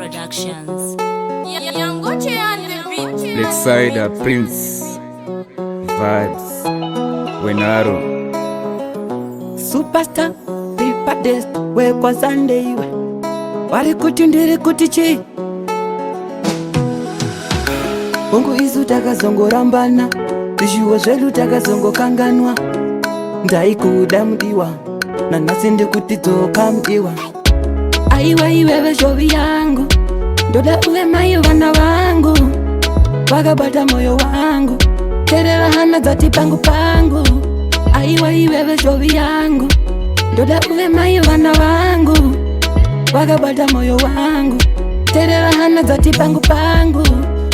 Productions. Lakeside Prince Vibes Wenaro Superstar Pipadest we kwa Sunday we wari kuti ndiri kuti chi Bongo izu takazongorambana zvishuwo zvedu takazongokanganwa ndaikuda mudiwa nanhasi ndikuti dzoka mudiwa aiwa iwewe zvovi yangu ndoda uve mai vana vangu vakabata moyo wangu terera hana dzati pangu pangu aiwa iwewe zvovi yangu ndoda uve mai vana vangu vakabata moyo wangu terera hana dzati pangu pangu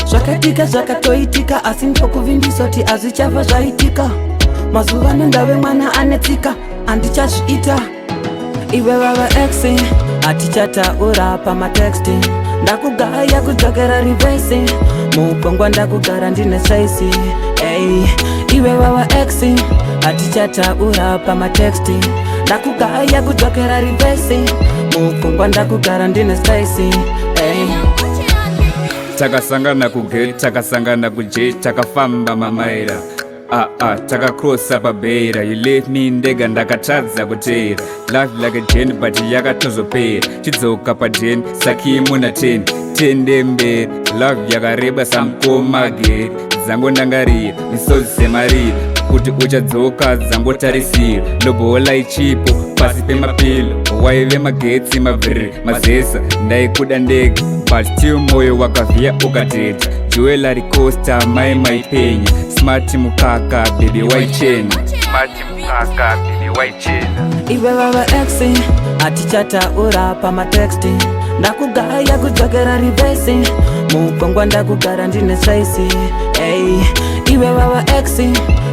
zvakatika zvakatoitika asi ndokuvindisoti azvichafa zvaitika mazuva nondave mwana anetsika andichazviita iwe vava exi hatichataura pamateksti ndakugaya kudzokera rivesi mupongwa ndakugara ndine saisi iwe vava exi hatichataura pamateksti ndakugaya kudzokera rivesi mupongwa ndakugara ndine saisi takasangana kugate takasangana kuje takafamba mamaira takakrosa pabeira you left me ndega ndakatadza kutera love like a gen but yakatozopera chidzoka pajen sakimuna 10 ndemberi love yakareba samkomageri dzangondangarira misozi semarira kuti uchadzoka dzangotarisira lobola ichipo pasi pemapilo waive magetsi mabviri mazesa ndaikuda ndega but still moyo wakavhiya ukateta jewelry costa mai maipenya smart mukaka baby waichena iwe vava exi hatichataura pamateksti ndakugaya kudzokera rivesi mupongwa ndakugara ndine saisi iwe vava exi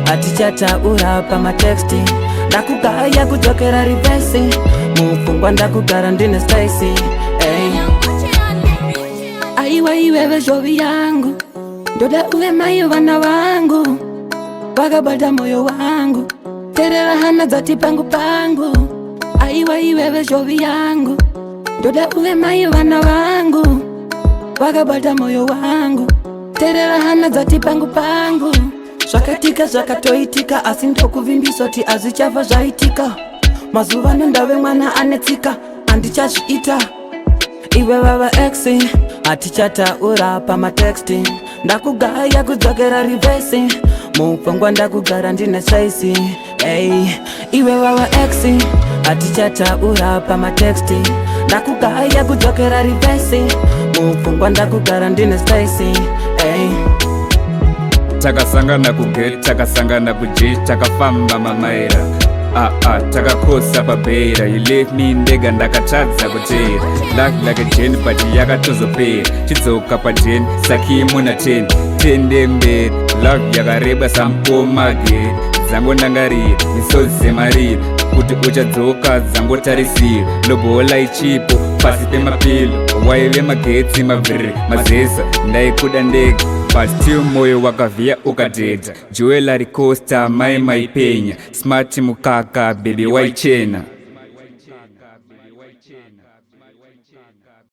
hatichataura pamateksti ndakugaya kudzokera rivesi mupongwa ndakugara ndine saisi aiwa iwewe zvovi yangu ndoda uve mai vana vangu vakabata moyo wangu terera hana dzati pangu pangu aiwa iwewe zvovi yangu ndoda uve mai vana vangu vakabata moyo wangu terera hana dzati pangu pangu zvakatika zvakatoitika asi ndokuvindisoti azvichafa zvaitika mazuva nondave mwana anetsika andichazviita iwe vava exi hatichataura pamateksti ndakugaya kudzokera rivesi mupongwa ndakugara ndine saisi iwe vava exi hatichataura pamateksti ndakugaya kudzokera rivesi mupongwa ndakugara ndine saisi takasangana kugate takasangana kuje takafamba mamaira takakrosa pabeira you left me ndega ndakatadza kutera love like a gen but yakatozopera chidzoka pajen sakimuna 10 ndemberi love yakareba samkomageri dzangondangarira misozi semarira kuti uchadzoka dzangotarisira lobola ichipo pasi pemapilo waive magetsi mabviri mazesa ndaikuda ndega but still moyo wakavhiya ukateta jewelry costa mai maipenya smart mukaka baby waichena